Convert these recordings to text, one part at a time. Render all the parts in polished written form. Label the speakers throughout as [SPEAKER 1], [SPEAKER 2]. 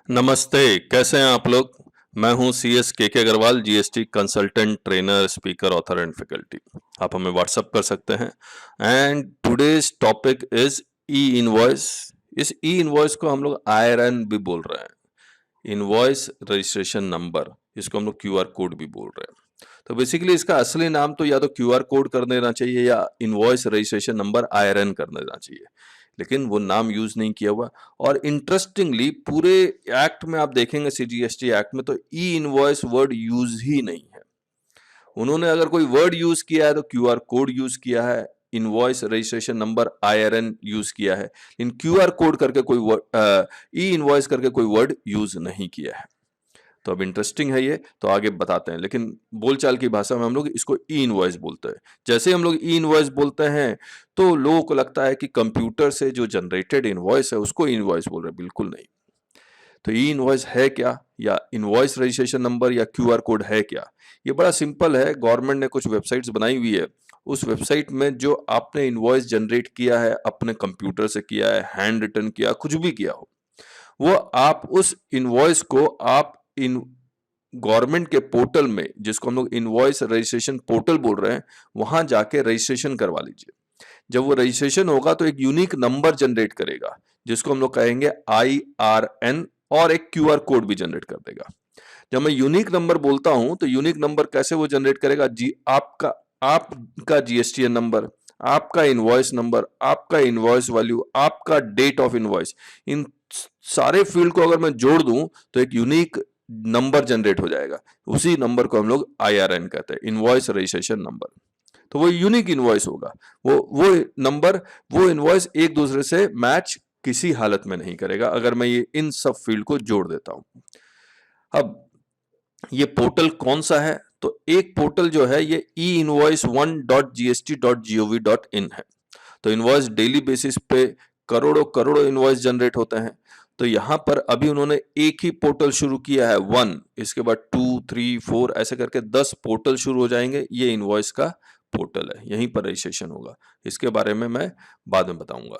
[SPEAKER 1] नमस्ते, कैसे हैं आप लोग? मैं हूं CS K Agrawal, GST consultant, trainer, speaker, author and faculty. आप हमें व्हाट्सअप कर सकते हैं। And today's topic is e invoice. इस ई इनवॉइस को हम लोग आईआरएन भी बोल रहे हैं, इनवॉइस रजिस्ट्रेशन नंबर। इसको हम लोग क्यूआर कोड भी बोल रहे हैं। तो बेसिकली इसका असली नाम तो या तो क्यूआर कोड कर देना चाहिए या इनवॉइस रजिस्ट्रेशन नंबर आईआरएन कर देना चाहिए, लेकिन वो नाम यूज नहीं किया हुआ। और इंटरेस्टिंगली पूरे एक्ट में आप देखेंगे, सीजीएसटी एक्ट में, तो ई इनवॉइस वर्ड यूज ही नहीं है। उन्होंने अगर कोई वर्ड यूज किया है तो क्यूआर कोड यूज किया है, invoice registration number IRN use किया है, इन क्यूआर कोड करके कोई वर्ड, ई इनवॉइस करके कोई वर्ड यूज नहीं किया है। तो अब इंटरेस्टिंग है ये, तो आगे बताते हैं। लेकिन बोलचाल की भाषा में हम लोग इसको ई इनवॉइस बोलते हैं। जैसे हम लोग ई इनवॉइस बोलते हैं तो लोगों को लगता है कि कंप्यूटर से जो जनरेटेड इनवॉइस है उसको इनवॉइस बोल रहे हैं। बिल्कुल नहीं। तो ई इनवॉइस है क्या, या इनवॉइस रजिस्ट्रेशन नंबर या क्यूआर कोड है क्या? ये बड़ा सिंपल है। गवर्नमेंट ने कुछ वेबसाइट्स बनाई हुई है। उस वेबसाइट में जो आपने इनवॉइस जनरेट किया है, अपने कंप्यूटर से किया है, हैंड रिटन किया, कुछ भी किया हो, वो आप उस इनवॉइस को आप इन गवर्नमेंट के पोर्टल में, जिसको हम लोग इनवॉइस रजिस्ट्रेशन पोर्टल बोल रहे हैं, वहां जाके रजिस्ट्रेशन करवा लीजिए। जब वो रजिस्ट्रेशन होगा तो एक यूनिक नंबर जनरेट करेगा, जिसको हम लोग कहेंगे IRN, और एक क्यूआर कोड भी जनरेट कर देगा। जब मैं यूनिक नंबर बोलता हूं तो यूनिक नंबर कैसे वो जनरेट करेगा? आपका जीएसटीएन नंबर, आपका इनवॉइस नंबर, आपका इनवॉइस वैल्यू, आपका डेट ऑफ इनवॉइस, इन सारे फील्ड को अगर मैं जोड़ दूं तो एक यूनिक नंबर जनरेट हो जाएगा। उसी नंबर को हम लोग IRN कहते हैं, इनवॉइस रजिस्ट्रेशन नंबर। तो वो यूनिक इनवॉइस होगा। वो नंबर, वो इनवॉइस एक दूसरे से मैच किसी हालत में नहीं करेगा अगर मैं ये इन सब फील्ड को जोड़ देता हूं। अब ये पोर्टल कौन सा है? तो एक पोर्टल जो है ये e-invoice1.gst.gov.in है। तो इनवॉइस डेली बेसिस पे करोड़ों करोड़ों इनवॉइस जनरेट होते हैं। तो यहां पर अभी उन्होंने एक ही पोर्टल शुरू किया है, 1, इसके बाद 2, 3, 4, ऐसे करके 10 पोर्टल शुरू हो जाएंगे। ये इनवॉइस का पोर्टल है, यहीं पर रजिस्ट्रेशन होगा। इसके बारे में मैं बाद में बताऊंगा।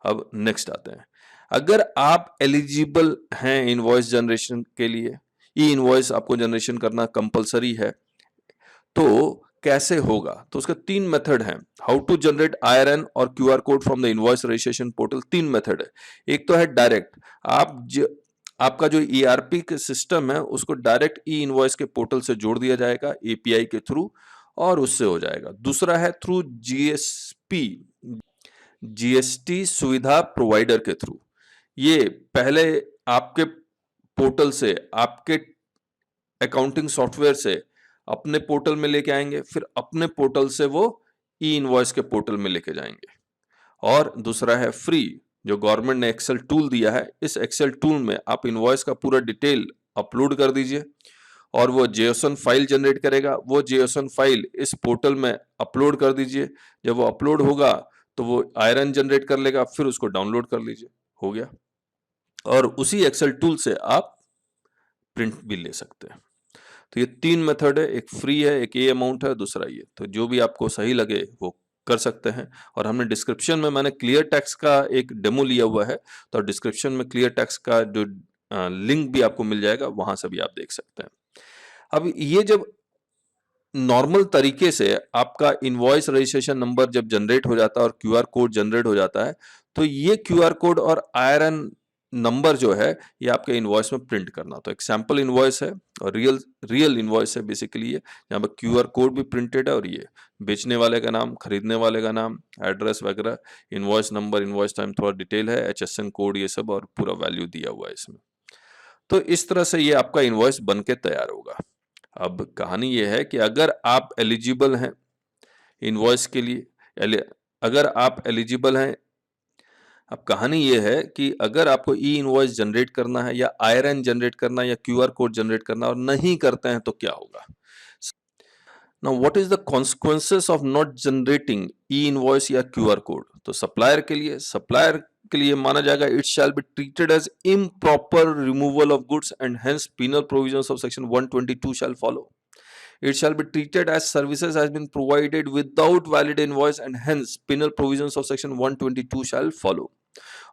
[SPEAKER 1] अब नेक्स्ट आते हैं। अगर आप एलिजिबल हैं इनवॉइस जनरेशन के लिए, ई इनवॉइस आपको जनरेशन करना कंपलसरी है, तो कैसे होगा? तो उसका 3 मेथड है। हाउ टू जनरेट आईआरएन और QR code from the invoice registration portal. 3 method है। एक तो है डायरेक्ट, आपका जो ईआरपी के सिस्टम है उसको डायरेक्ट ई इनवॉइस के पोर्टल से जोड़ दिया जाएगा एपीआई के थ्रू, और उससे हो जाएगा। दूसरा है थ्रू जीएसपी, जीएसटी सुविधा प्रोवाइडर के थ्रू। ये पहले आपके पोर्टल से, आपके अकाउंटिंग सॉफ्टवेयर से अपने पोर्टल में लेके आएंगे, फिर अपने पोर्टल से वो ई इनवॉइस के पोर्टल में लेके जाएंगे। और दूसरा है फ्री, जो गवर्नमेंट ने एक्सेल टूल दिया है। इस एक्सेल टूल में आप इनवॉइस का पूरा डिटेल अपलोड कर दीजिए और वो जेएसओन फाइल जनरेट करेगा। वो जेएसओन फाइल इस पोर्टल में अपलोड कर दीजिए। जब वो अपलोड होगा तो वो आयरन जनरेट कर लेगा, फिर उसको डाउनलोड कर लीजिए, हो गया। और उसी एक्सेल टूल से आप प्रिंट भी ले सकते हैं। तो ये 3 मेथड है, एक फ्री है, एक ये अमाउंट है, दूसरा ये। तो जो भी आपको सही लगे वो कर सकते हैं। और हमने डिस्क्रिप्शन में, मैंने क्लियर टैक्स का एक डेमो लिया हुआ है, तो डिस्क्रिप्शन में क्लियर टैक्स का जो लिंक भी आपको मिल जाएगा, वहां से भी आप देख सकते हैं। अब ये जब नॉर्मल तरीके से आपका इनवॉइस रजिस्ट्रेशन नंबर जब जनरेट हो जाता है और क्यूआर कोड जनरेट हो जाता है, तो ये क्यूआर कोड और आयरन नंबर जो है ये आपके इनवॉइस में प्रिंट करना। तो एक सैंपल इनवॉइस है और रियल इनवॉइस है बेसिकली ये, जहाँ पर क्यूआर कोड भी प्रिंटेड है और ये बेचने वाले का नाम, खरीदने वाले का नाम, एड्रेस वगैरह, इनवॉइस नंबर, इनवॉइस टाइम, थोड़ा डिटेल है, HSN कोड, ये सब, और पूरा वैल्यू दिया हुआ है इसमें। तो इस तरह से ये आपका इनवॉइस बन के तैयार होगा। अब कहानी ये है कि अगर आप एलिजिबल हैं इनवॉइस के लिए, अगर आप एलिजिबल हैं, अब कहानी ये है कि अगर आपको ई इनवॉइस जनरेट करना है या आईआरएन जनरेट करना है या क्यूआर कोड जनरेट करना है और नहीं करते हैं तो क्या होगा? Now what is the consequences of not generating e invoice या क्यूआर कोड? तो सप्लायर के लिए माना जाएगा, it shall be treated as improper removal of goods and hence penal provisions of section 122 shall follow. It shall be treated as services has been provided without valid invoice and hence penal provisions of section 122 shall follow.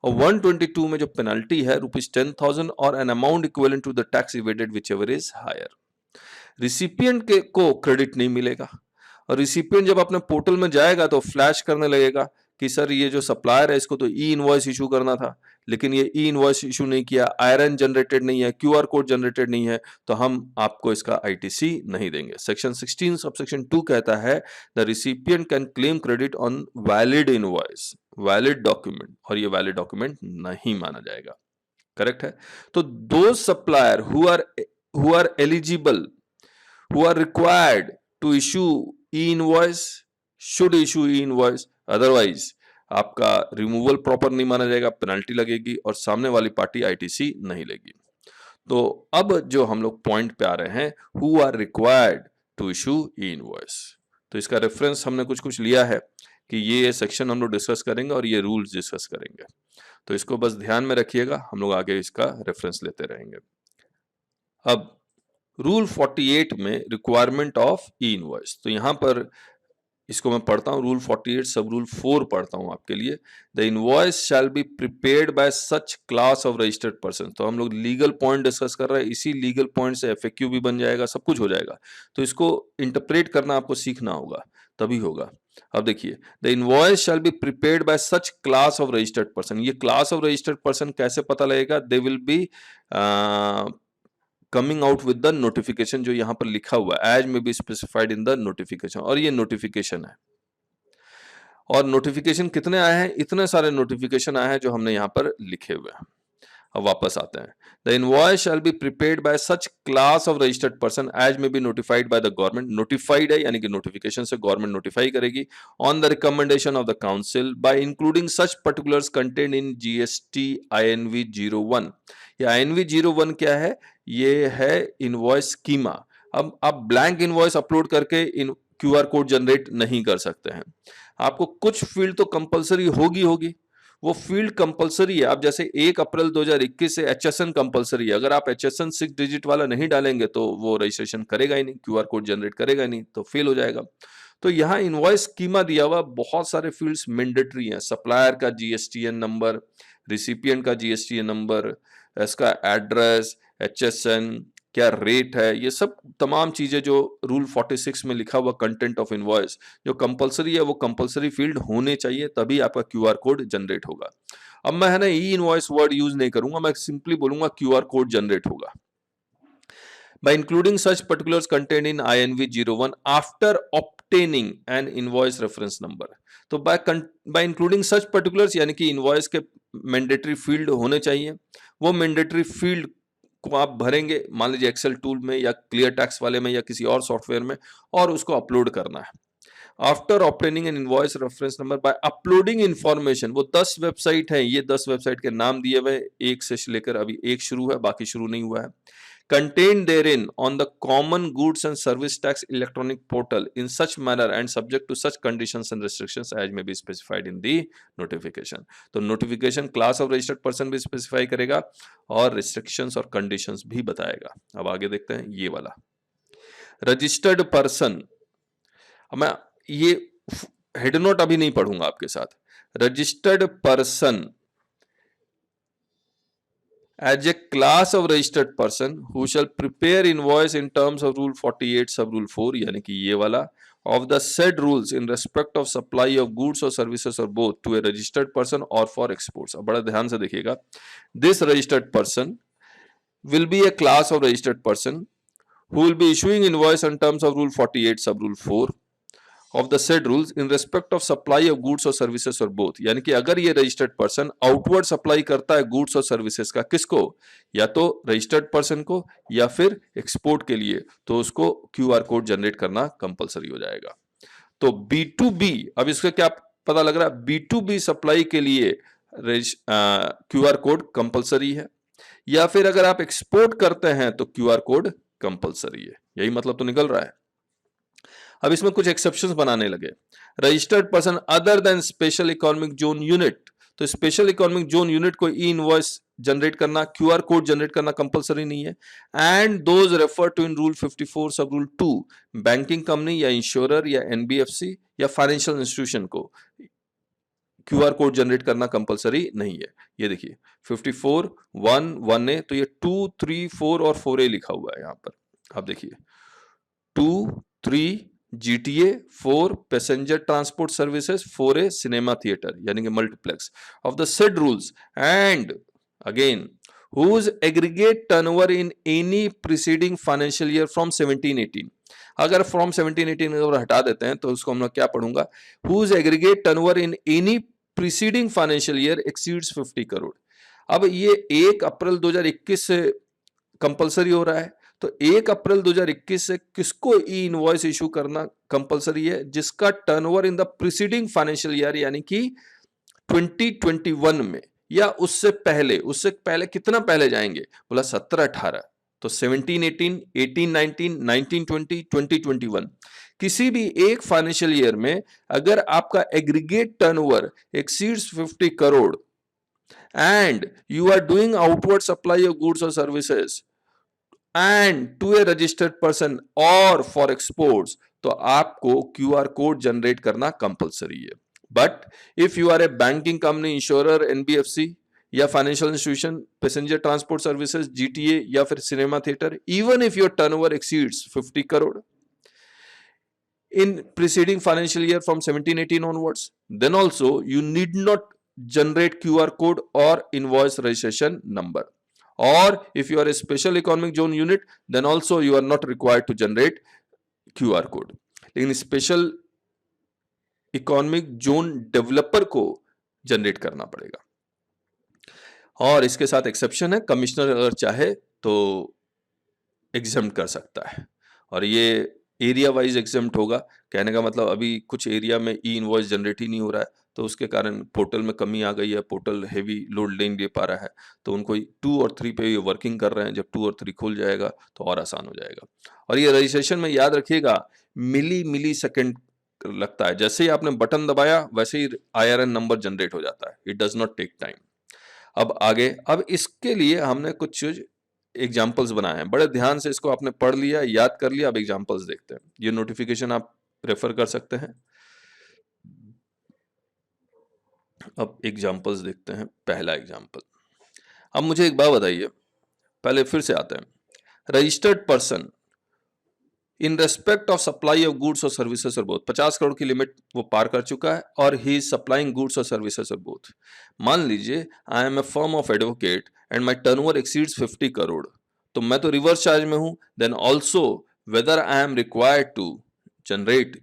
[SPEAKER 1] और 122 में जो penalty है ₹10,000 और an amount equivalent to the tax evaded whichever is higher. Recipient के को credit नहीं मिलेगा, और रिसिपिएंट जब अपने पोर्टल में जाएगा तो फ्लैश करने लगेगा कि सर ये जो सप्लायर है इसको तो ई इनवॉइस इशू करना था, लेकिन ये ई इनवॉइस इशू नहीं किया, आयरन जनरेटेड नहीं है, क्यूआर कोड जनरेटेड नहीं है, तो हम आपको इसका आईटीसी नहीं देंगे। सेक्शन 16 सबसेक्शन 2 कहता है the recipient can claim credit on valid invoice, valid document, और ये वैलिड डॉक्यूमेंट नहीं माना जाएगा। करेक्ट है। तो दो supplier who are eligible, who are required to issue e-invoice should issue e-invoice, otherwise आपका रिमूवल प्रॉपर नहीं माना जाएगा, पेनल्टी लगेगी और सामने वाली पार्टी आईटीसी नहीं लेगी। तो अब जो हम लोग पॉइंट पे आ रहे हैं, who are required to issue e-invoice, तो इसका रेफरेंस हमने कुछ कुछ लिया है कि ये सेक्शन हम लोग डिस्कस करेंगे और ये रूल्स डिस्कस करेंगे, तो इसको बस ध्यान में रखिएगा, हम लोग आगे इसका रेफरेंस लेते रहेंगे। अब रूल 48 में रिक्वायरमेंट ऑफ ई इनवॉइस, तो यहां पर इसको मैं पढ़ता हूं, रूल 48 सब रूल 4 पढ़ता हूं आपके लिए। The invoice shall be prepared by such class of registered person, तो हम लोग लीगल पॉइंट डिस्कस कर रहे हैं, इसी लीगल पॉइंट से एफएक्यू भी बन जाएगा, सब कुछ हो जाएगा, तो इसको इंटरप्रेट करना आपको सीखना होगा, तभी होगा। अब देखिए, the invoice shall be prepared by such class of registered person, ये क्लास ऑफ रजिस्टर्ड पर्सन कैसे पता लगेगा, they will be coming out with the notification, जो यहां पर लिखा हुआ है as may be specified in the notification, और ये नोटिफिकेशन है। और नोटिफिकेशन कितने आए हैं, इतने सारे नोटिफिकेशन आए हैं जो हमने यहां पर लिखे हुए हैं। अब वापस आते हैं, the invoice shall be prepared by such class of registered person as may be notified by the government, notified है यानी कि नोटिफिकेशन से गवर्नमेंट नोटिफाई करेगी, on the recommendation of the council by including such particulars content in GST INV 01। ये INV 01 क्या है, ये है इनवॉइस स्कीमा। अब आप ब्लैंक इनवॉइस अपलोड करके इन क्यूआर कोड जनरेट नहीं कर सकते हैं, आपको कुछ फील्ड तो कंपलसरी होगी, वो फील्ड कंपलसरी है। आप जैसे 1 अप्रैल 2021 से HSN कंपलसरी है, अगर आप HSN 6 डिजिट वाला नहीं डालेंगे तो वो रजिस्ट्रेशन करेगा ही नहीं, क्यूआर कोड जनरेट करेगा ही नहीं, तो फेल हो जाएगा। तो यहाँ इनवॉइस स्कीमा दिया हुआ, बहुत सारे फील्ड्स मैंडेटरी हैं, सप्लायर का GSTN नंबर, रिसिपिएंट का GSTN नंबर, इसका एड्रेस, HSN, क्या रेट है, ये सब तमाम चीजें जो रूल 46 में लिखा हुआ कंटेंट ऑफ इनवॉइस जो कंपलसरी है, वो कंपलसरी फील्ड होने चाहिए, तभी आपका क्यूआर कोड जनरेट होगा। अब मैं है ना ई इनवॉइस वर्ड यूज नहीं करूंगा, मैं सिंपली बोलूंगा क्यूआर कोड जनरेट होगा। By including such particulars contained in INV 01 after obtaining an invoice reference number, तो by including such particulars यानी कि इनवॉइस के मैंडेटरी फील्ड होने चाहिए, वो मैंडेटरी फील्ड को आप भरेंगे, मान लीजिए एक्सेल टूल में या क्लियर टैक्स वाले में या किसी और सॉफ्टवेयर में, और उसको अपलोड करना है। After obtaining N invoice reference number by uploading information, वो 10 वेबसाइट है, ये 10 वेबसाइट के नाम दिए हुए, एक से लेकर अभी एक शुरू है, बाकी शुरू नहीं हुआ है। Contained therein on the common goods and service tax electronic portal in such manner and subject to such conditions and restrictions as may be specified in the notification। तो notification class of registered person भी specify करेगा और restrictions और conditions भी बताएगा। अब आगे देखते हैं ये वाला registered person। अब मैं ये हेड नोट अभी नहीं पढ़ूंगा आपके साथ। registered person as a class of registered person who shall prepare invoice in terms of rule 48 sub rule 4 यानी कि ये वाला of the said rules in respect of supply of goods or services or both to a registered person or for exports। अब बड़ा ध्यान से देखिएगा, this registered person will be a class of registered person who will be issuing invoice in terms of rule 48 sub rule 4 of the said rules in respect of supply of goods or services or both। यानी कि अगर ये registered person outward supply करता है goods और services का, किसको, या तो रजिस्टर्ड पर्सन को या फिर एक्सपोर्ट के लिए, तो उसको क्यूआर कोड जनरेट करना कंपलसरी हो जाएगा। तो B2B, अब इसका क्या पता लग रहा है, B2B सप्लाई के लिए क्यूआर कोड कंपलसरी है, या फिर अगर आप एक्सपोर्ट करते हैं तो क्यूआर कोड कंपलसरी है, यही मतलब तो निकल रहा है। अब इसमें कुछ एक्सेप्शंस बनाने लगे, registered person other than special economic zone unit, तो स्पेशल इकोनॉमिक जोन यूनिट को ई इनवॉइस जनरेट करना, क्यूआर कोड जनरेट करना कंपलसरी नहीं है। And those refer to in rule 54 sub rule 2, banking company या इंश्योरर या एनबीएफसी या financial institution को क्यूआर कोड जनरेट करना कंपलसरी नहीं है। ये देखिए 54 1 1A, तो ये 2 3 4 और 4A लिखा हुआ है यहाँ पर। आप देखिए 2 3 GTA, 4 passenger transport services, 4A cinema theatre यानी कि multiplex of the said rules and again whose aggregate turnover in any preceding financial year from 17-18। अगर फ्रॉम 17-18 अगर हटा देते हैं तो उसको हम लोग क्या पढ़ूंगा, whose aggregate turnover in any preceding financial year exceeds 50 crore. अब ये 1 अप्रैल 2021 से कंपलसरी हो रहा है, तो 1 अप्रैल 2021 से किसको ई इनवॉइस इशू करना कंपलसरी है, जिसका turnover in the preceding financial year यानी कि 2021 में या उससे पहले कितना पहले जाएंगे, बोला 17-18, तो 17-18, 18-19, 19-20, 20-21 किसी भी एक फाइनेंशियल ईयर में अगर आपका aggregate turnover exceeds 50 crore and you are doing outward supply of goods और services and to a registered person और फॉर एक्सपोर्ट्स, तो आपको क्यूआर कोड जनरेट करना कंपलसरी है। But if you are a banking company, insurer, NBFC या financial institution, passenger transport services, GTA या फिर cinema theatre, even if your turnover exceeds 50 crore in preceding financial year from 17-18 onwards, then also you need not generate QR code or invoice registration number. Or if you are a special economic zone unit, then also you are not required to generate QR code. लेकिन special economic zone developer को generate करना पड़ेगा। और इसके साथ exception है, commissioner अगर चाहे तो एग्जम्प्ट कर सकता है, और ये एरिया वाइज एग्जम्प्ट होगा। कहने का मतलब अभी कुछ एरिया में ई इनवॉइस जनरेट ही नहीं हो रहा है, तो उसके कारण पोर्टल में कमी आ गई है, पोर्टल हेवी लोड नहीं दे पा रहा है, तो उनको 2 और 3 पे ये वर्किंग कर रहे हैं। जब 2 और 3 खुल जाएगा तो और आसान हो जाएगा। और ये रजिस्ट्रेशन में याद रखिएगा मिली सेकेंड लगता है, जैसे ही आपने बटन दबाया वैसे ही IRN नंबर जनरेट हो जाता है, it does not take time. अब आगे, अब इसके लिए हमने कुछ एग्जाम्पल्स बनाए हैं, बड़े ध्यान से इसको आपने पढ़ लिया, याद कर लिया। अब एग्जाम्पल्स देखते हैं, ये नोटिफिकेशन आप रेफर कर सकते हैं। अब एग्जाम्पल्स देखते हैं। पहला एग्जाम्पल, अब मुझे एक बात बताइए, पहले फिर से आते हैं। Registered person in respect of supply of goods और सर्विसेज और बोथ, 50 करोड़ की लिमिट वो पार कर चुका है और ही इज सप्लाइंग गुड्स और सर्विसेज और बोथ। मान लीजिए I am a firm of advocate and my turnover exceeds 50 crore, तो मैं तो रिवर्स चार्ज में हूं। Then also whether I am required to generate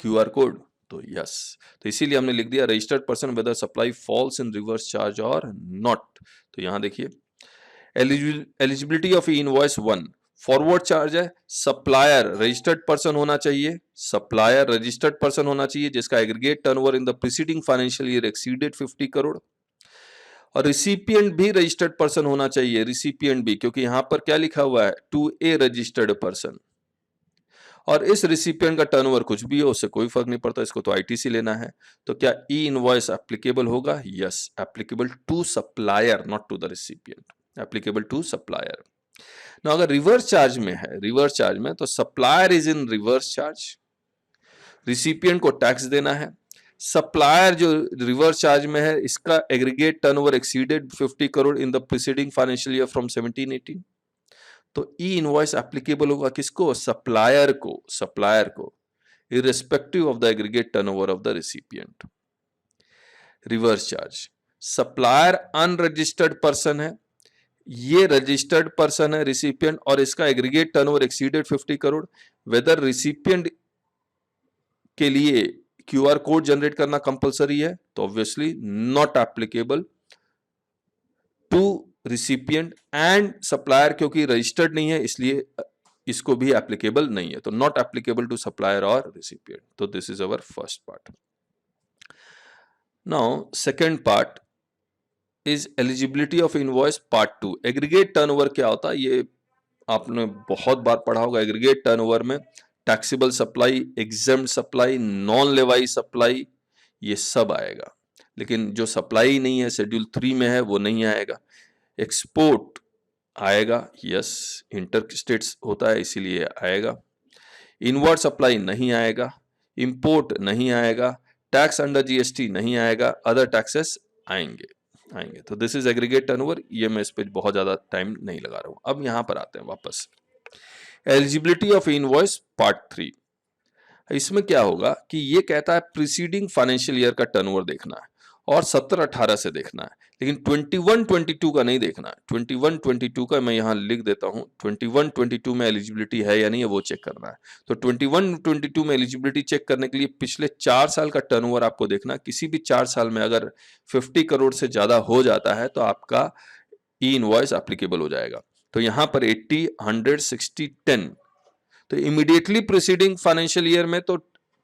[SPEAKER 1] QR code, तो यस, तो इसीलिए हमने लिख दिया registered person weather supply falls in reverse charge और नॉट। तो यहां देखिए eligibility of invoice 1, forward charge है, सप्लायर रजिस्टर्ड पर्सन होना चाहिए, सप्लायर रजिस्टर्ड पर्सन होना चाहिए जिसका aggregate turnover in the preceding financial year exceeded 50 crore, और रिसिपिएंट भी रजिस्टर्ड पर्सन होना चाहिए, रिसिपिएंट भी, क्योंकि यहां पर क्या लिखा हुआ है, टू ए रजिस्टर्ड पर्सन, और इस रिसिपिएंट का टर्नओवर कुछ भी हो उससे कोई फर्क नहीं पड़ता, इसको तो आईटीसी लेना है। तो क्या ई इनवॉइस एप्लीकेबल होगा? Yes, applicable to supplier not to the recipient, applicable to supplier. ना अगर रिवर्स चार्ज में है, रिवर्स चार्ज में, तो supplier is in reverse charge, recipient को टैक्स देना है। सप्लायर जो रिवर्स चार्ज में है इसका aggregate turnover exceeded 50 crore in the preceding financial year from 17-18, तो ई इनवॉइस एप्लीकेबल होगा किसको? सप्लायर को, सप्लायर को, irrespective of the aggregate turnover of the recipient. Reverse charge, supplier unregistered person है, ये रजिस्टर्ड पर्सन है रिसिपिएंट, और इसका aggregate turnover exceeded 50 crore, whether recipient के लिए क्यूआर कोड जनरेट करना कंपलसरी है, तो obviously not applicable to recipient and supplier, क्योंकि रजिस्टर्ड नहीं है इसलिए इसको भी एप्लीकेबल नहीं है, तो नॉट एप्लीकेबल टू सप्लायर और रिसिपिएंट। तो this is our first part. Now second part is eligibility of invoice part 2। Aggregate turnover क्या होता है ये आपने बहुत बार पढ़ा होगा। एग्रीगेट टर्नओवर में taxable supply, exempt supply, non levy supply, ये सब आएगा, लेकिन जो सप्लाई नहीं है शेड्यूल 3 में है वो नहीं आएगा। एक्सपोर्ट आएगा, यस, इंटर स्टेट्स होता है इसीलिए आएगा। इनवर्ड सप्लाई नहीं आएगा, इंपोर्ट नहीं आएगा, टैक्स अंडर जीएसटी नहीं आएगा, अदर टैक्सेस आएंगे। तो दिस इज एग्रीगेट टर्नओवर। ये मैं इस पे बहुत ज्यादा टाइम नहीं लगा रहा हूं। अब यहां पर आते हैं वापस, एलिजिबिलिटी ऑफ इनवॉइस पार्ट 3। इसमें क्या होगा कि ये कहता है प्रीसीडिंग फाइनेंशियल ईयर का टर्नओवर देखना है और 17-18 से देखना है, लेकिन 21-22 का नहीं देखना है। 21-22 का मैं यहाँ लिख देता हूँ, 21-22 में एलिजिबिलिटी है या नहीं है वो चेक करना है। तो 21-22 में एलिजिबिलिटी चेक करने के लिए पिछले 4 साल का टर्नओवर आपको देखना है। किसी भी 4 साल में अगर 50 करोड़ से ज्यादा हो जाता है तो आपका ई इनवॉइस एप्लीकेबल हो जाएगा। तो यहाँ पर 80, 100, 60, 10, तो इमीडिएटली प्रीसीडिंग फाइनेंशियल ईयर में तो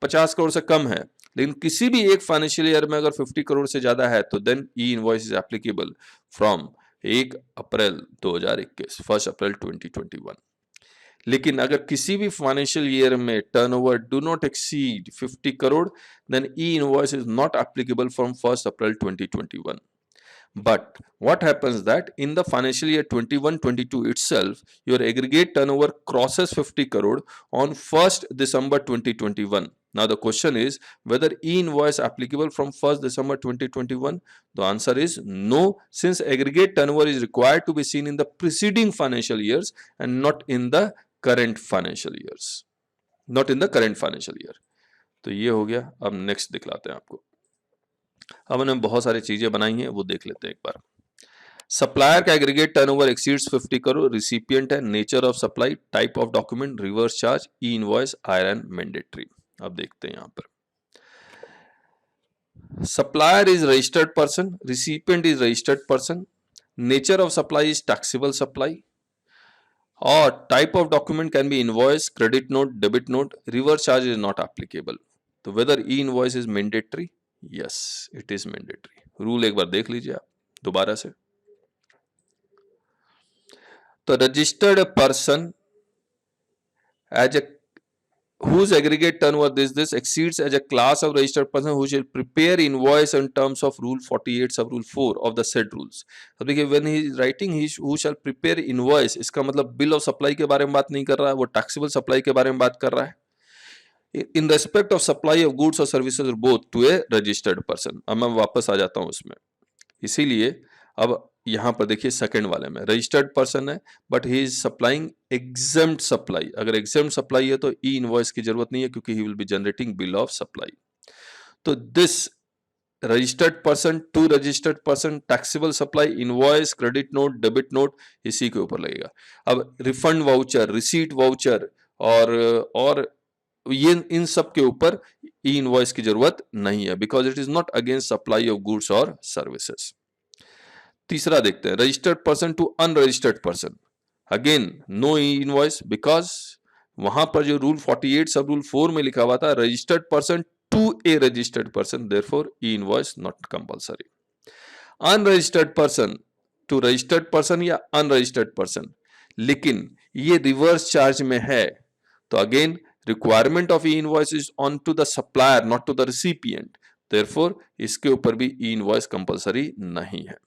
[SPEAKER 1] 50 करोड़ से कम है, लेकिन किसी भी एक फाइनेंशियल ईयर में अगर 50 करोड़ से ज्यादा है तो then e invoice is applicable from 1 April 2021, 1 April 2021। लेकिन अगर किसी भी फाइनेंशियल ईयर में turnover do not exceed 50 crore then e invoice is not applicable from 1 April 2021. But what happens that in the financial year 21-22 itself, your aggregate turnover crosses 50 crore on 1st December 2021. Now the question is whether e-invoice applicable from 1st December 2021. The answer is no, since aggregate turnover is required to be seen in the preceding financial years and not in the current financial years. Not in the current financial year. तो ये हो गया। अब next दिखलाते हैं आपको। अब हमने बहुत सारी चीजें बनाई हैं, वो देख लेते हैं एक बार। सप्लायर का aggregate turnover exceeds 50 crore, recipient है, nature of supply, type of document, reverse charge, e invoice, iron mandatory. अब देखते हैं यहां पर। Supplier is registered person, recipient is registered person, nature of supply is taxable supply, और type of document can be invoice, credit note, debit note, reverse charge is not applicable. तो whether e invoice is mandatory, yes it is mandatory. Rule एक बार देख लीजिए आप दोबारा से। तो registered person as a whose aggregate turnover this exceeds as a class of registered person who shall prepare invoice in terms of rule 48 sub rule 4 of the said rules. अब देखिए when he is writing he who shall prepare invoice, इसका मतलब bill of supply के बारे में बात नहीं कर रहा है, वो टैक्सेबल सप्लाई के बारे में बात कर रहा है। In respect of supply of goods और services both to a registered person. अब मैं वापस आ जाता हूं उसमें, इसीलिए अब यहां पर देखिए सेकंड वाले में रजिस्टर्ड पर्सन है but he is supplying exempt supply. अगर एग्जेम्प्ट सप्लाई है तो ई इनवॉइस की जरूरत नहीं है क्योंकि he will be generating bill of supply. तो this registered person to registered person, taxable supply, invoice, credit note, debit note, इसी के ऊपर लगेगा। अब रिफंड वाउचर, रिसीट वाउचर और ये इन सब के ऊपर ई इनवॉइस की जरूरत नहीं है because it is not against supply of goods और सर्विसेज। तीसरा देखते हैं registered person to unregistered person, again no e invoice because वहां पर जो रूल 48 सब रूल 4 में लिखा हुआ था registered person to a registered person, therefore e invoice not compulsory. Unregistered person to registered person या अनरजिस्टर्ड पर्सन, लेकिन ये रिवर्स चार्ज में है तो again requirement of e invoice is on to the supplier not to the recipient, therefore इसके ऊपर भी e invoice compulsory नहीं है।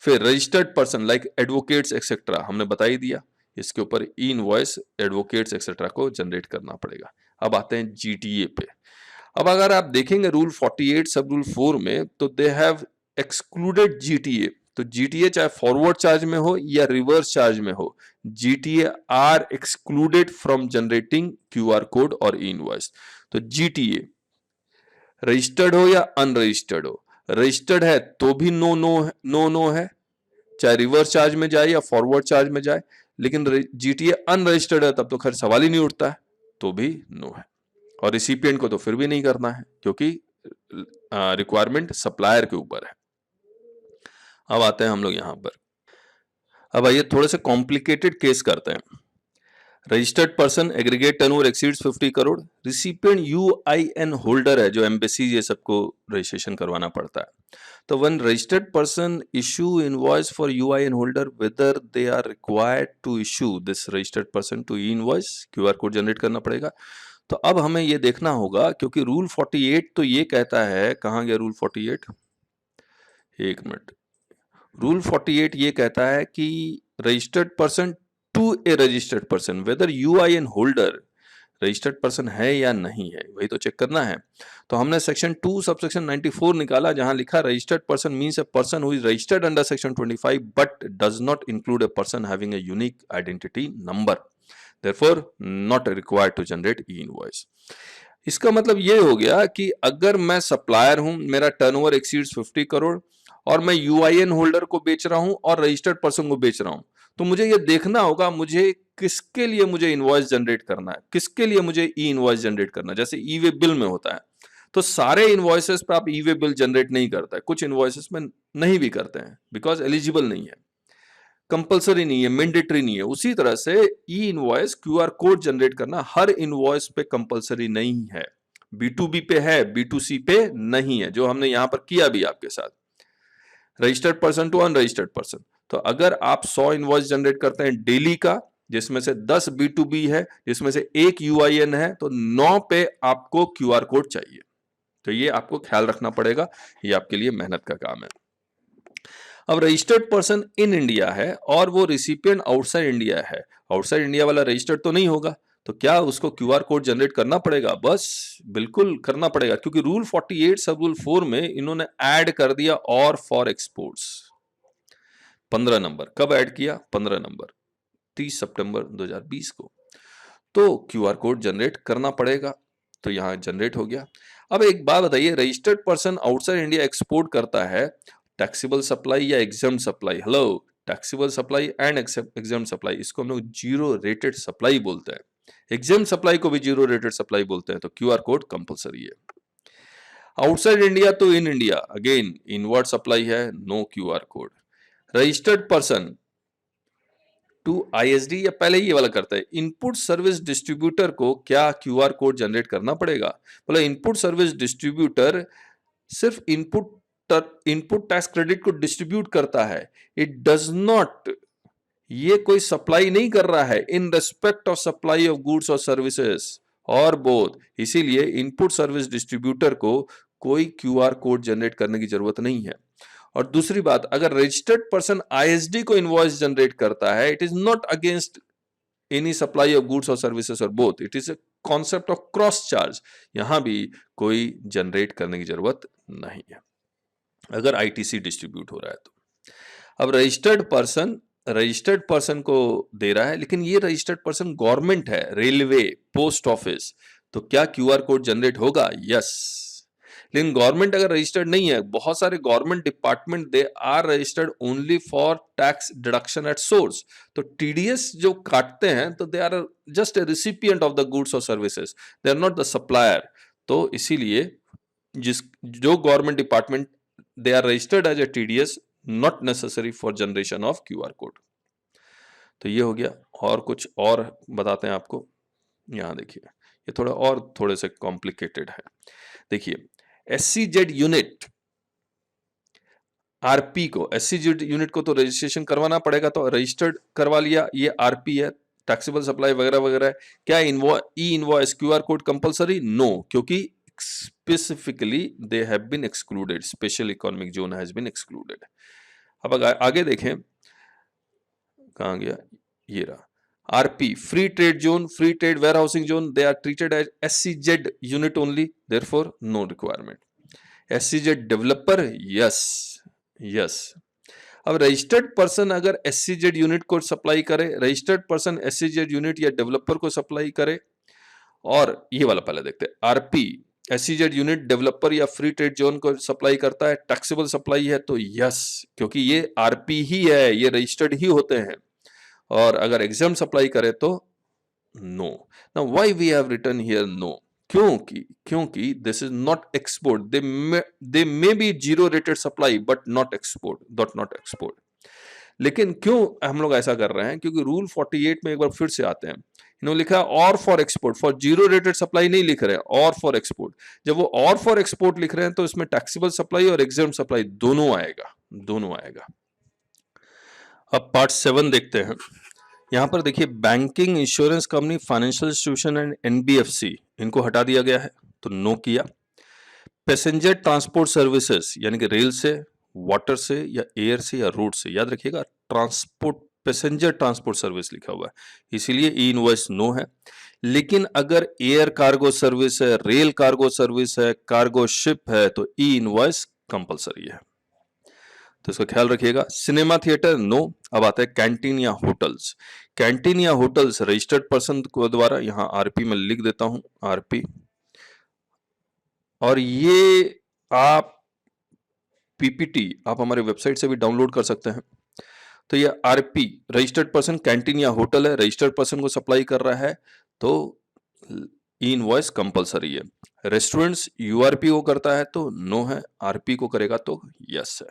[SPEAKER 1] फिर registered person like advocates etcetera हमने बता ही दिया, इसके ऊपर ई इनवॉइस एडवोकेट्स एक्सेट्रा को जनरेट करना पड़ेगा। अब आते हैं जीटीए पे। अब अगर आप देखेंगे रूल 48 सब रूल 4 में तो दे हैव एक्सक्लूडेड जीटीए। तो जीटीए चाहे फॉरवर्ड चार्ज में हो या रिवर्स चार्ज में हो, GTA are excluded from generating QR code और ई इनवॉइस। तो जीटीए रजिस्टर्ड हो या अनरजिस्टर्ड हो, रजिस्टर्ड है तो भी नो है, चाहे रिवर्स चार्ज में जाए या फॉरवर्ड चार्ज में जाए, लेकिन जीटीए अनरजिस्टर्ड है तब तो खैर सवाल ही नहीं उठता है, तो भी नो है। और रिसिपिएंट को तो फिर भी नहीं करना है क्योंकि रिक्वायरमेंट सप्लायर के ऊपर है। अब आते हैं हम लोग यहां पर। अब आइए थोड़े से कॉम्प्लिकेटेड केस करते हैं। Registered person aggregate turnover exceeds 50 crore, recipient UIN holder है जो एम्बेसी ये सबको रजिस्ट्रेशन करवाना पड़ता है। तो one registered person issue invoice for UIN holder whether they are required to issue this registered person to e invoice, QR code generate करना पड़ेगा। तो अब हमें ये देखना होगा क्योंकि रूल 48 तो ये कहता है, कहां गया रूल 48, एक मिनट, रूल 48 ये कहता है कि registered person to a registered person whether UIN holder, registered person है या नहीं है, वही तो चेक करना है। तो हमने सेक्शन 2 सबसेक्शन 94 निकाला, जहां लिखा registered person means a person who is registered under section 25 but does not include a person having a unique identity number, therefore not required to generate e invoice. इसका मतलब ये हो गया कि अगर मैं सप्लायर हूं, मेरा टर्नओवर एक्सीड्स 50 करोड़ और मैं यूआईएन होल्डर को बेच रहा हूं और रजिस्टर्ड पर्सन को बेच रहा हूं, तो मुझे ये देखना होगा मुझे किसके लिए मुझे इनवॉइस जनरेट करना है, किसके लिए मुझे ई इनवॉइस जनरेट करना है। जैसे ई वे बिल में होता है, तो सारे इनवॉइसेस पे आप ई वे बिल जनरेट नहीं करता है, कुछ इनवॉइसेस में नहीं भी करते हैं बिकॉज एलिजिबल नहीं है, कंपलसरी नहीं है, मैंडेटरी नहीं है। उसी तरह से ई इनवॉइस क्यूआर कोड जनरेट करना हर इनवॉइस पे कंपलसरी नहीं है, बी2बी पे है, बी2सी पे नहीं है, जो हमने यहां पर किया भी आपके साथ, registered person to unregistered person. तो अगर आप 100 इनवॉइस जनरेट करते हैं डेली का, जिसमें से 10 बी2बी है, जिसमें से एक यूआईएन है, तो 9 पे आपको क्यूआर कोड चाहिए। तो ये आपको ख्याल रखना पड़ेगा, ये आपके लिए मेहनत का काम है। अब रजिस्टर्ड पर्सन इन इंडिया है और वो रिसिपिएंट आउटसाइड इंडिया है, आउटसाइड इंडिया वाला रजिस्टर्ड तो नहीं होगा, तो क्या उसको क्यूआर कोड जनरेट करना पड़ेगा? बस बिल्कुल करना पड़ेगा, क्योंकि रूल 48 सब रूल 4 में इन्होंने ऐड कर दिया और फॉर एक्सपोर्ट्स 15 नंबर। कब ऐड किया? 15 नंबर 30 सितंबर 2020 को। तो क्यूआर कोड जनरेट करना पड़ेगा, तो यहां जनरेट हो गया। अब एक बात बताइए, registered person outside India export करता है टैक्सेबल सप्लाई या exempt supply? Hello, taxable supply and exempt supply, इसको हम लोग जीरो रेटेड सप्लाई बोलते हैं, एग्जाम सप्लाई को भी जीरो रेटेड सप्लाई बोलते हैं। तो क्यूआर कोड कंपलसरी है। आउटसाइड इंडिया तो in India, again inward supply है, no QR code. Registered person to ISD या पहले ही ये वाला करता है, इनपुट सर्विस डिस्ट्रीब्यूटर को क्या क्यूआर कोड जनरेट करना पड़ेगा? बोला इनपुट सर्विस डिस्ट्रीब्यूटर सिर्फ इनपुट टैक्स क्रेडिट को डिस्ट्रीब्यूट करता है, इट डज नॉट, ये कोई सप्लाई नहीं कर रहा है in respect of supply of goods और सर्विसेज और बोथ। इसीलिए इनपुट सर्विस डिस्ट्रीब्यूटर को कोई क्यूआर कोड जनरेट करने की जरूरत नहीं है। और दूसरी बात, अगर रजिस्टर्ड पर्सन आईएसडी को इनवॉइस जनरेट करता है, it is not against any supply of goods और सर्विसेज और both, it is a concept of cross charge, यहां भी कोई जनरेट करने की जरूरत नहीं है अगर आईटीसी डिस्ट्रीब्यूट हो रहा है तो। अब रजिस्टर्ड पर्सन को दे रहा है, लेकिन ये रजिस्टर्ड पर्सन गवर्नमेंट है, रेलवे, पोस्ट ऑफिस, तो क्या क्यूआर कोड जनरेट होगा? यस। लेकिन गवर्नमेंट अगर रजिस्टर्ड नहीं है, बहुत सारे government department they are registered only for tax deduction at source, तो टीडीएस जो काटते हैं तो they are just a recipient of the goods और services, they are not the supplier. तो इसीलिए जो government department they are registered as a TDS, not necessary for generation of QR code. तो ये हो गया। और कुछ और बताते हैं आपको, यहां देखिए, ये थोड़े से कॉम्प्लिकेटेड है। देखिए, एससीजेड यूनिट, आरपी को, एससीजेड यूनिट को तो रजिस्ट्रेशन करवाना पड़ेगा, तो रजिस्टर्ड करवा लिया, ये आरपी है, टैक्सेबल सप्लाई वगैरह वगैरह। क्या e invoice QR code compulsory? No, क्योंकि specifically they have been excluded, special economic zone has been excluded. अब आगे देखें, कहां गया, ये रहा, RP, free trade zone, free trade warehousing zone, they are treated as SEZ unit only, therefore no requirement. SEZ developer, yes. अब registered person अगर SEZ unit को सप्लाई करे, रजिस्टर्ड पर्सन एससीजेड यूनिट या डेवलपर को supply करे, और ये वाला पहले देखते हैं, आरपी एससीजेड यूनिट डेवलपर या फ्री ट्रेड जोन को सप्लाई करता है, टैक्सेबल सप्लाई है, तो यस, क्योंकि ये आरपी ही है, ये रजिस्टर्ड ही होते हैं। और अगर एग्जाम सप्लाई करे तो no. Now why we have written here no? क्योंकि this is not export, they may be zero rated supply but not export. लेकिन क्यों हम लोग ऐसा कर रहे हैं? क्योंकि रूल 48 में एक बार फिर से आते हैं, इन्होंने लिखा और for export, for zero rated supply नहीं लिख रहे हैं, और फॉर एक्सपोर्ट। जब वो और फॉर एक्सपोर्ट लिख रहे हैं तो इसमें टैक्सेबल सप्लाई और एग्जाम सप्लाई दोनों आएगा। अब पार्ट 7 देखते हैं। यहां पर देखिए, banking, insurance company, financial institution and NBFC, इनको हटा दिया गया है, तो नो किया। पैसेंजर ट्रांसपोर्ट सर्विसेज, यानी कि रेल से, वाटर से या एयर से या रोड से, याद रखिएगा, ट्रांसपोर्ट, पैसेंजर ट्रांसपोर्ट सर्विस लिखा हुआ है, इसीलिए ई इनवॉइस नो है। लेकिन अगर एयर कार्गो सर्विस है, रेल कार्गो सर्विस है, कार्गो शिप है, तो ई इनवॉइस कंपलसरी है, तो इसका ख्याल रखिएगा। Cinema theatre no. अब आता है कैंटीन या होटल्स। कैंटीन या होटल्स रजिस्टर्ड पर्सन को द्वारा, यहां आरपी में लिख देता हूं, आरपी, और ये आप पीपीटी आप हमारे वेबसाइट से भी डाउनलोड कर सकते हैं। तो ये आरपी रजिस्टर्ड पर्सन, कैंटीन या होटल है, रजिस्टर्ड पर्सन को सप्लाई कर रहा है, तो ई इनवॉइस कंपलसरी है। रेस्टोरेंट्स यूआरपी को करता है तो नो है, आरपी को करेगा तो यस है।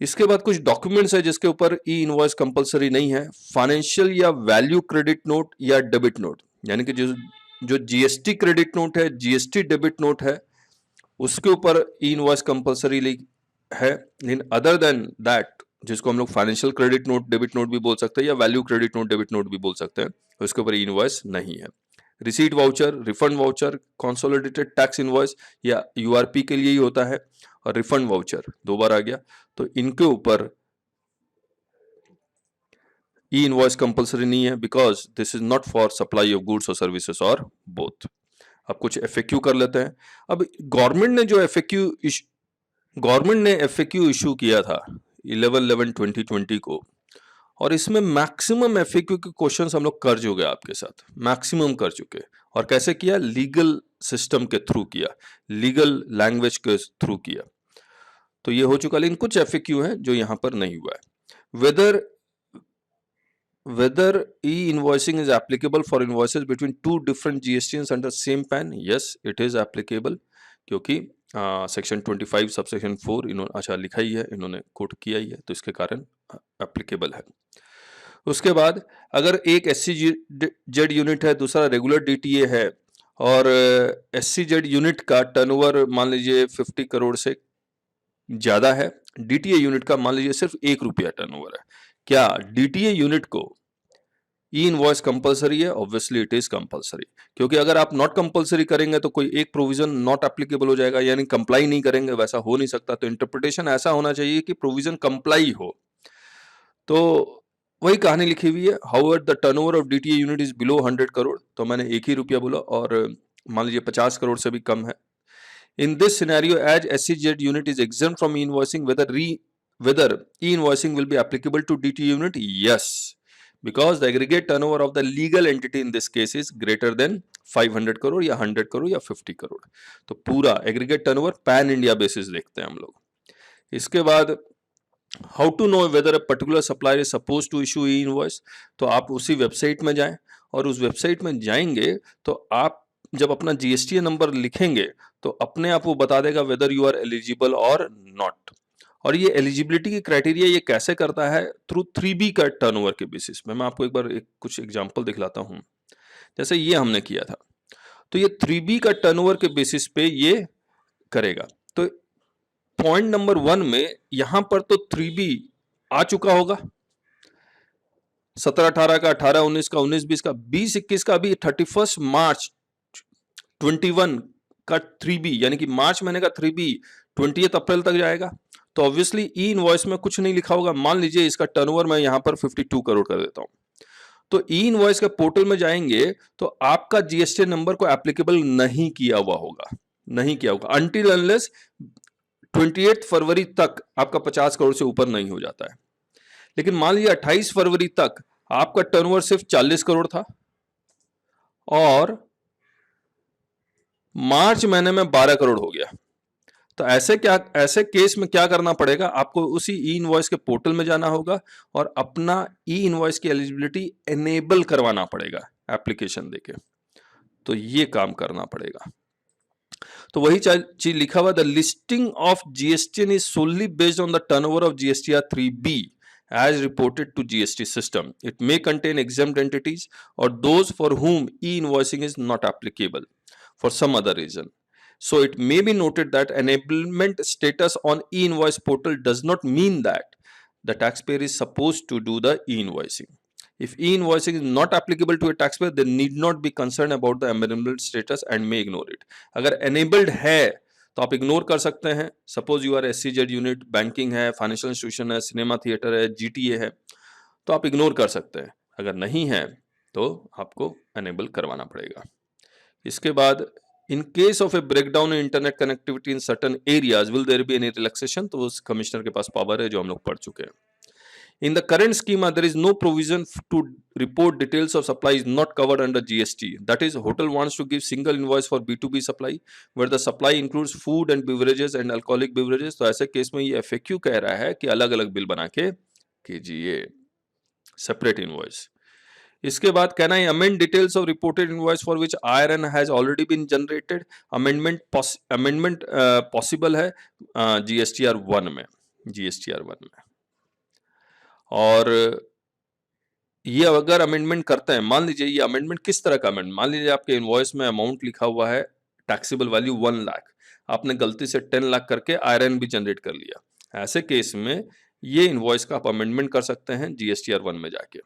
[SPEAKER 1] इसके बाद कुछ डॉक्यूमेंट्स है जिसके ऊपर ई इनवॉइस कंपलसरी नहीं है। फाइनेंशियल या वैल्यू क्रेडिट नोट या डेबिट नोट, यानी कि जो जीएसटी क्रेडिट नोट है, जीएसटी डेबिट नोट है, उसके ऊपर ई इनवॉइस कंपलसरी है। लेकिन अदर देन दैट, जिसको हम लोग financial credit note debit note भी बोल सकते हैं या value credit note debit note भी बोल सकते हैं, उसके ऊपर ई इनवॉइस नहीं है। Receipt voucher, refund voucher, consolidated tax invoice या यूआरपी के लिए ही होता है, और रिफंड वाउचर दो बार आ गया, तो इनके ऊपर ई इनवॉइस कंपलसरी नहीं है, because this is not for supply of goods और सर्विसेज और बोथ। अब कुछ एफएक्यू कर लेते हैं। अब गवर्नमेंट ने एफएक्यू इशू किया था 11/11/2020 को, और इसमें मैक्सिमम एफएक्यू के क्वेश्चंस हम लोग कर चुके आपके साथ, मैक्सिमम कर चुके। और कैसे किया? लीगल सिस्टम के थ्रू किया, लीगल लैंग्वेज के थ्रू किया, तो ये हो चुका। लेकिन कुछ एफएक्यू है जो यहां पर नहीं हुआ है। whether e-invoicing is applicable for invoices between two different GSTs under same PAN? Yes, it is applicable, क्योंकि सेक्शन 25 सबसेक्शन 4 इन्होंने अच्छा लिखा ही है, इन्होंने कोट किया ही है, तो इसके कारण एप्लीकेबल है। उसके बाद अगर एक SCZ यूनिट है, दूसरा रेगुलर DTA है, और SCZ यूनिट का टर्नओवर मान लीजिए 50 करोड़ से ज्यादा है, DTA यूनिट का मान लीजिए सिर्फ ₹1 टर्नओवर है, क्या DTA यूनिट को ई इनवॉइस कंपलसरी है? ऑब्वियसली इट इज कंपलसरी, क्योंकि अगर आप नॉट कंपलसरी करेंगे तो कोई एक प्रोविजन नॉट एप्लीकेबल हो जाएगा, यानी कंप्लाई नहीं करेंगे, वैसा हो नहीं सकता। तो इंटरप्रिटेशन ऐसा होना चाहिए कि प्रोविजन कंप्लाई हो। तो वही कहानी लिखी हुई है। However the turnover of DTA unit is below 100 crore, तो मैंने ₹1 बोला, और मान लीजिए 50 करोड़ से भी कम है। In this scenario, as SCZ unit is exempt from e-invoicing, whether e-invoicing will be applicable to DTA unit? Yes, because the aggregate turnover of the legal entity in this case is greater than 500 crore या 100 crore या 50 करोड़। तो पूरा aggregate turnover pan India basis देखते हैं हम लोग। इसके बाद how to know whether a particular supplier is suppose to issue e invoice? तो आप उसी वेबसाइट में जाएं, और उस वेबसाइट में जाएंगे तो आप जब अपना जीएसटी नंबर लिखेंगे तो अपने आप वो बता देगा वेदर यू आर एलिजिबल और नॉट। और ये एलिजिबिलिटी की क्राइटेरिया ये कैसे करता है? थ्रू 3B का टर्नओवर के बेसिस में। मैं आपको एक बार कुछ एग्जांपल दिखलाता हूं। जैसे ये हमने किया था, तो ये 3B का टर्नओवर के बेसिस पे ये करेगा। तो पॉइंट नंबर 1 में यहां पर तो 3B आ चुका होगा, 17-18 का, 18-19 का, 19-20 का, 20-21 का भी 31 मार्च 21 का 3B, यानी कि मार्च महीने का 3B 20 अप्रैल तक जाएगा। तो ऑब्वियसली ई इनवॉइस में कुछ नहीं लिखा होगा। मान लीजिए इसका टर्नओवर मैं यहां पर 52 करोड़ कर देता हूं, तो ई इनवॉइस के पोर्टल में जाएंगे तो आपका जीएसटी नंबर को एप्लीकेबल नहीं किया हुआ होगा, नहीं किया होगा, अनटिल अनलेस 28 फरवरी तक आपका 50 करोड़ से ऊपर नहीं हो जाता है। लेकिन मान लीजिए 28 फरवरी तक आपका टर्नओवर सिर्फ 40 करोड़ था, और मार्च महीने में 12 करोड़ हो गया। तो ऐसे केस में क्या करना पड़ेगा? आपको उसी ई इनवॉइस के पोर्टल में जाना होगा और अपना ई इनवॉइस की एलिजिबिलिटी एनेबल करवाना पड़ेगा एप्लीकेशन देके। तो ये काम करना पड़ेगा। तो वही चीज लिखा हुआ, the listing of GSTN is solely based on the turnover of GSTR 3B as reported to GST system. It may contain exempt entities or those for whom e-invoicing is not applicable for some other reason. So it may be noted that enablement status on e-invoice portal does not mean that the taxpayer is supposed to do the e-invoicing. If e-invoicing is not applicable to a taxpayer, they need not be concerned about the enablement status and may ignore it. अगर enabled है तो आप ignore कर सकते हैं। Suppose you are SCZ unit, banking है, financial institution है, cinema theatre है, GTA है, तो आप इग्नोर कर सकते हैं। अगर नहीं है तो आपको एनेबल करवाना पड़ेगा। इसके बाद in case of a breakdown in internet connectivity in certain areas will there be any relaxation, तो उस कमिश्नर के पास पावर है जो हम लोग पढ़ चुके हैं। In the current schema, there is no provision to report details of supplies not covered under GST. That is, hotel wants to give single invoice for B2B supply, where the supply includes food and beverages and alcoholic beverages. तो ऐसे case में ये FAQ कह रहा है कि अलग अलग बिल बना के कीजिए, separate invoice. इसके बाद can I amend details of reported invoice for which IRN has already been generated? Amendment possible है GSTR 1 में, GSTR 1 में। और ये अगर अमेंडमेंट करते हैं, मान लीजिए ये अमेंडमेंट किस तरह का अमेंडमेंट, मान लीजिए आपके इनवॉइस में अमाउंट लिखा हुआ है टैक्सेबल वैल्यू 1 लाख, आपने गलती से 10 लाख करके आयरन भी जनरेट कर लिया। ऐसे केस में ये इनवॉइस का आप अमेंडमेंट कर सकते हैं GSTR 1 में जाके,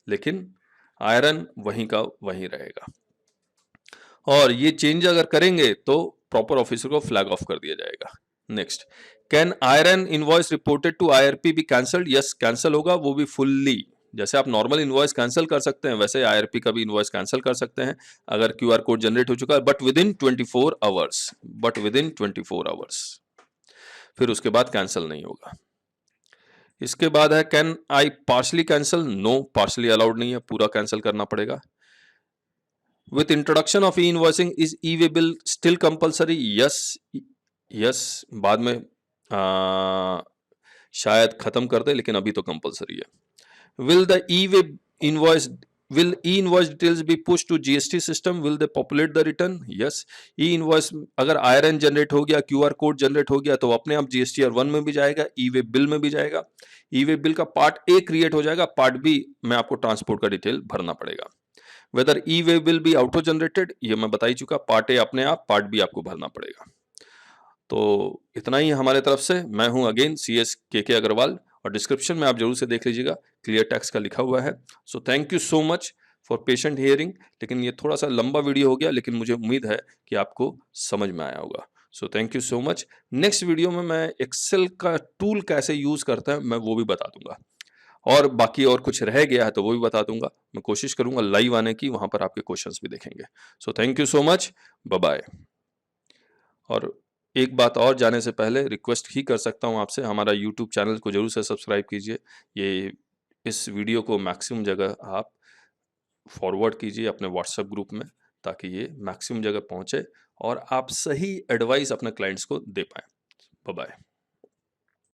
[SPEAKER 1] लेकिन आयरन वहीं का वहीं रहेगा। और ये चेंज अगर करेंगे तो प्रॉपर ऑफिसर को फ्लैग ऑफ कर दिया जाएगा। Next, can IRN invoice reported to IRP be cancelled? Yes, cancel होगा, वो भी फुल्ली। जैसे आप नॉर्मल इनवॉइस कैंसिल कर सकते हैं, वैसे IRP का भी इनवॉइस कैंसिल कर सकते हैं अगर QR कोड जनरेट हो चुका है, but within 24 hours, but within 24 hours, फिर उसके बाद कैंसिल नहीं होगा। इसके बाद है can I partially cancel? No, partially allowed नहीं है, पूरा कैंसिल करना पड़ेगा। With introduction of e-invoicing, is e-way bill still compulsory? Yes, yes, बाद में शायद खत्म कर दे, लेकिन अभी तो कंपलसरी है। Will the e-way invoice, will e-invoice details be pushed to GST system? Will they populate the return? Yes, e-invoice अगर IRN जनरेट हो गया, QR कोड जनरेट हो गया, तो अपने आप GSTR 1 में भी जाएगा, e-way बिल में भी जाएगा। e-way बिल का पार्ट A क्रिएट हो जाएगा, पार्ट B में आपको ट्रांसपोर्ट का डिटेल भरना पड़ेगा। Whether e way will be auto generated, ये मैं बता ही चुका, पार्ट ए अपने आप, पार्ट बी आपको भरना पड़ेगा। तो इतना ही हमारे तरफ से। मैं हूं अगेन CS KK अग्रवाल, और डिस्क्रिप्शन में आप जरूर से देख लीजिएगा, क्लियर टैक्स का लिखा हुआ है। सो thank you so much for patient hearing. लेकिन ये थोड़ा सा लंबा वीडियो हो गया, लेकिन मुझे उम्मीद है कि आपको समझ में आया होगा। सो thank you so much. Next video में मैं एक्सेल का टूल कैसे यूज करता है मैं वो भी बता दूंगा, और बाकी और कुछ रह गया है तो वो भी बता दूंगा। मैं कोशिश करूंगा लाइव आने की, वहां पर आपके क्वेश्चंस भी देखेंगे। So thank you so much, bye bye. और एक बात और जाने से पहले रिक्वेस्ट ही कर सकता हूं आपसे, हमारा यूट्यूब चैनल को जरूर से सब्सक्राइब कीजिए। ये इस वीडियो को मैक्सिमम जगह आप फॉरवर्ड कीजिए अपने व्हाट्सएप ग्रुप में, ताकि ये मैक्सिमम जगह पहुंचे और आप सही एडवाइस अपने क्लाइंट्स को दे पाएं। Bye bye.